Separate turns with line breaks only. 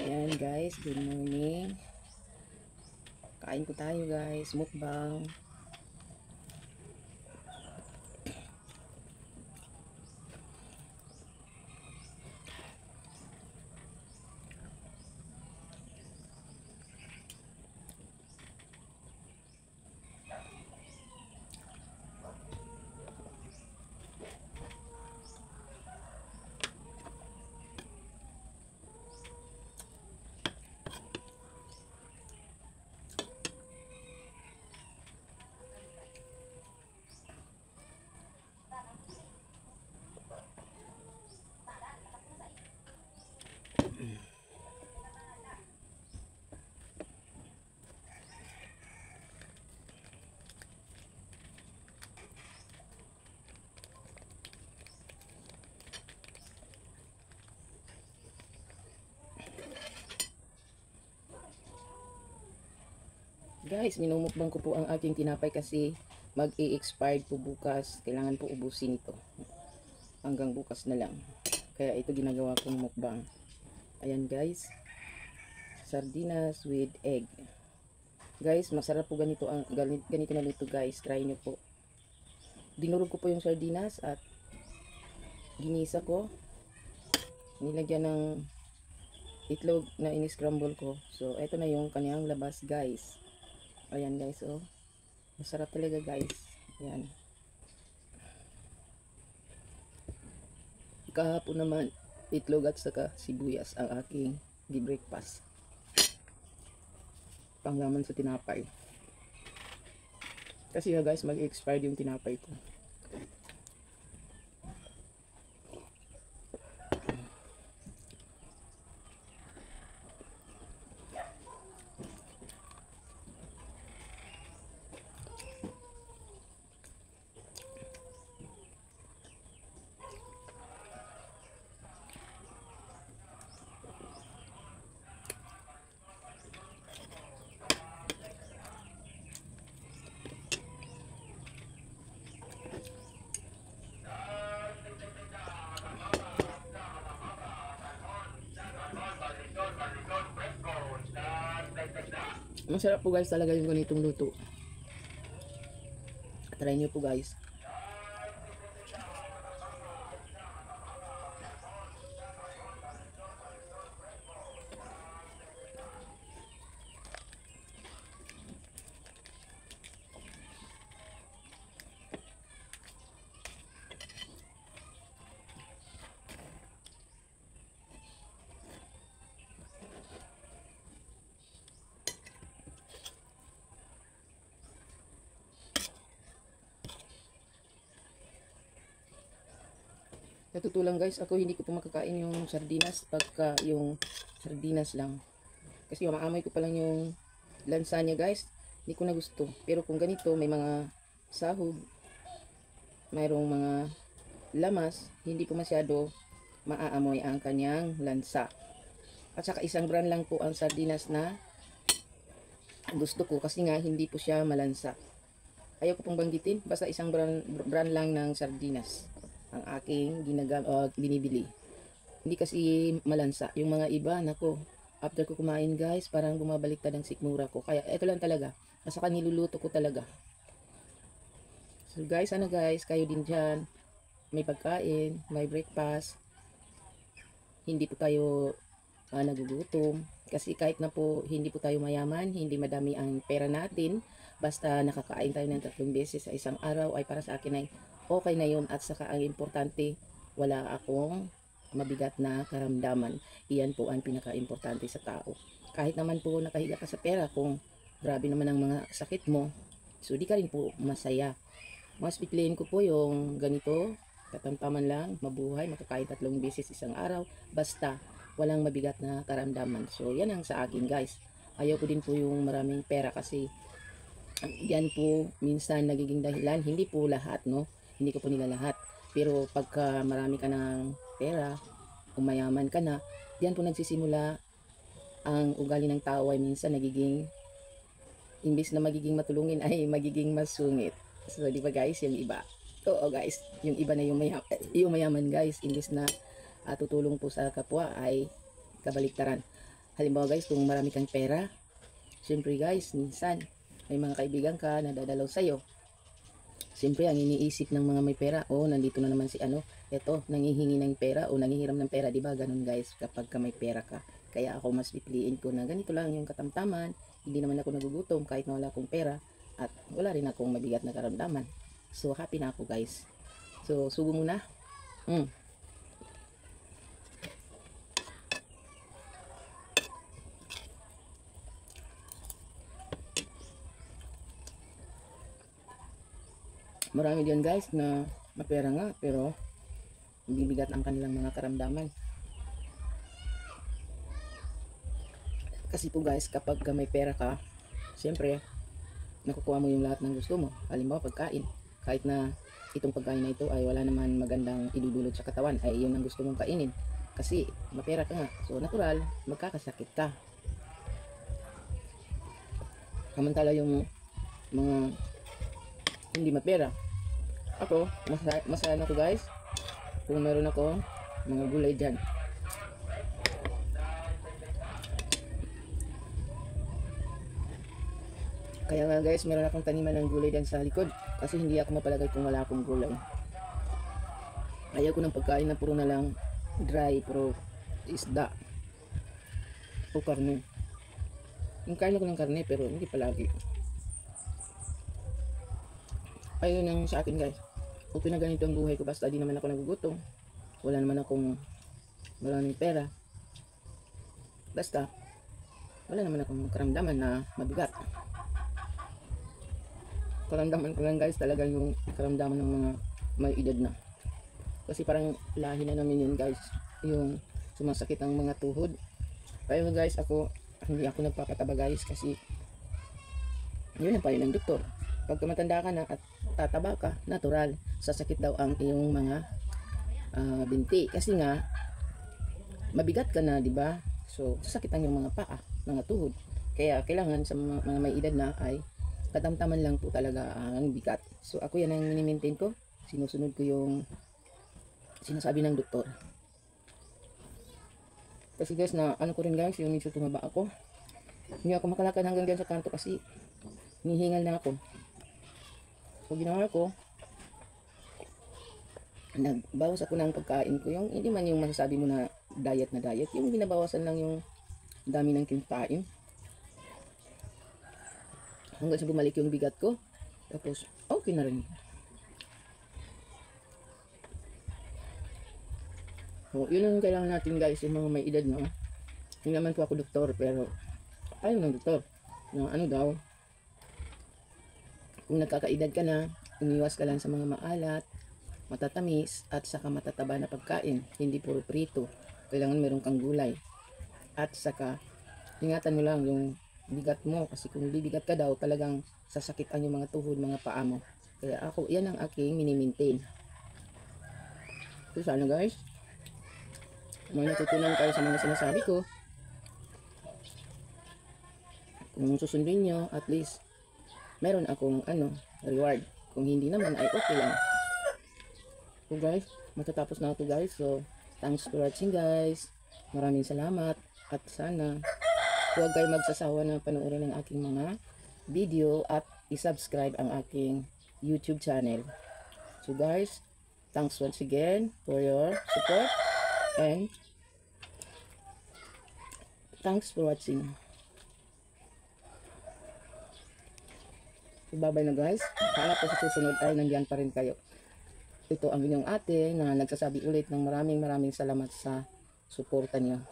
Ayan guys, good morning. Kain po tayo guys, mukbang. Guys, minumukbang ko po ang aking tinapay kasi mag-i-expired po bukas. Kailangan po ubusin ito. Hanggang bukas na lang. Kaya ito ginagawa kong mukbang. Ayan guys. Sardinas with egg. Guys, masarap po ganito na luto guys. Try nyo po. Dinurog ko po yung sardinas at ginisa ko. Nilagyan ng itlog na in-scramble ko. So, ito na yung kanyang labas guys. Ayan guys, oh. Masarap talaga guys. Ayan. Kahapon naman, itlog at saka sibuyas ang aking di-breakfast. Panglaman sa tinapay. Kasi guys, mag-expired yung tinapay ko. Masarap po guys talaga yung ganitong luto. Try nyo po guys. Natutulang guys, ako hindi ko po makakain yung sardinas pagka yung sardinas lang. Kasi maamoy ko pa lang yung lansa niya guys. Hindi ko na gusto. Pero kung ganito, may mga sahog, mayroong mga lamas, hindi po masyado maaamoy ang kanyang lansa. At saka isang brand lang po ang sardinas na gusto ko kasi nga hindi po siya malansa. Ayaw ko pong banggitin, basta isang brand lang ng sardinas ang aking binibili. Hindi kasi malansa. Yung mga iba, nako, after ko kumain guys, parang bumabaliktad ang sikmura ko. Kaya ito lang talaga. At saka niluluto ko talaga. So guys, ano guys, kayo din dyan, may pagkain, may breakfast. Hindi po tayo nagugutom. Kasi kahit na po hindi po tayo mayaman, hindi madami ang pera natin, basta nakakain tayo ng 3 beses sa isang araw ay para sa akin ay okay na yun. At saka ang importante, wala akong mabigat na karamdaman. Iyan po ang pinaka-importante sa tao. Kahit naman po nakahiga ka sa pera, kung grabe naman ang mga sakit mo, so di ka rin po masaya. Mas pipiliin ko po yung ganito, katamtaman lang, mabuhay, makakain 3 beses isang araw, basta walang mabigat na karamdaman. So yan ang sa akin guys. Ayaw ko din po yung maraming pera kasi yan po minsan nagiging dahilan. Hindi po lahat, no? Hindi ko po nila lahat. Pero pagka marami ka ng pera, umayaman ka na, yan po nagsisimula ang ugali ng tao ay minsan nagiging, imbis na magiging matulungin ay magiging masungit. So di ba guys, yung iba. Oo guys, yung iba na yung mayaman guys, imbis na tutulong po sa kapwa ay kabaliktaran. Halimbawa guys, kung marami kang pera, siyempre guys, minsan may mga kaibigan ka na dadalaw sa'yo. Siyempre, ang iniisip ng mga may pera, oh, nandito na naman si ano, eto, nangihingi ng pera o nangihiram ng pera, di ba? Ganun guys, kapag ka may pera ka. Kaya ako mas pipiliin ko na ganito lang yung katamtaman, hindi naman ako nagugutom kahit na wala akong pera, at wala rin akong mabigat na karamdaman. So, happy na ako guys. So, subo muna. Marami diyan guys na mapera nga pero bibigat ang kanilang mga karamdaman. Kasi po guys, kapag may pera ka, siyempre nakukuha mo yung lahat ng gusto mo. Halimbawa pagkain, kahit na itong pagkain na ito ay wala naman magandang idudulot sa katawan, ay yun ang gusto mong kainin. Kasi mapera ka nga, so natural, magkakasakit ka. Samantala yung mga hindi mapera, ako, masaya na ko guys kung meron ako mga gulay dyan. Kaya nga guys, meron akong taniman ng gulay dyan sa likod kasi hindi ako mapalagay kung wala akong gulay. Ayaw ko ng pagkain na puro na lang dry, puro isda o karne. Yung kain ako ng karne pero hindi palagi. Ayun ang sa akin guys. Okay na ganito ang buhay ko, basta di naman ako nagugutom, wala naman akong maraming pera, basta wala naman akong karamdaman na mabigat. Karamdaman ko lang guys talaga yung karamdaman ng mga may edad na, kasi parang lahi na namin yun guys, yung sumasakit ang mga tuhod. Kaya guys, ako hindi ako nagpapataba guys, kasi yun ang payo ng doktor. Pagka matanda ka na at tataba ka, natural, sasakit daw ang iyong mga binti. Kasi nga, mabigat ka na, di ba? So, sasakitan yung mga paa, mga tuhod. Kaya, kailangan sa mga may edad na ay katamtaman lang po talaga ang bigat. So, ako yan ang mini-maintain ko. Sinusunod ko yung sinasabi ng doktor. Kasi guys, na ano ko rin guys, yung medyo tumaba ako. Hindi ako makalakad hanggang dyan sa kanto kasi hinihingal na ako. So ginawa ko, nagbawas ako ng pagkain ko. Yung hindi man yung masasabi mo na diet, yung binabawasan lang yung dami ng kinakain. Hanggang sa bumalik yung bigat ko. Tapos okay na rin. So yun ang kailangan natin guys, yung mga may edad na. Hindi naman po ako doktor, pero ayaw ng doktor. Na ano daw, kung nagkakaedad ka na, umiwas ka lang sa mga maalat, matatamis, at saka matataba na pagkain. Hindi puro prito. Kailangan meron kang gulay. At saka, ingatan mo lang yung bigat mo. Kasi kung bibigat ka daw, talagang sasakitan yung mga tuhod, mga paa mo. Kaya ako, yan ang aking mini-maintain. So sana guys, may natutunan kayo sa mga sinasabi ko. Kung susundin nyo, at least, meron akong reward. Kung hindi naman ay okay lang. So guys, matatapos na ako guys. So thanks for watching guys. Maraming salamat. At sana huwag kayo magsasawa na panoorin ang aking mga video at i-subscribe ang aking YouTube channel. So guys, thanks once again for your support and thanks for watching. Bye-bye na guys. Sana po sa susunod ay nandiyan pa rin kayo. Ito ang inyong ate na nagsasabi ulit ng maraming salamat sa suporta niyo.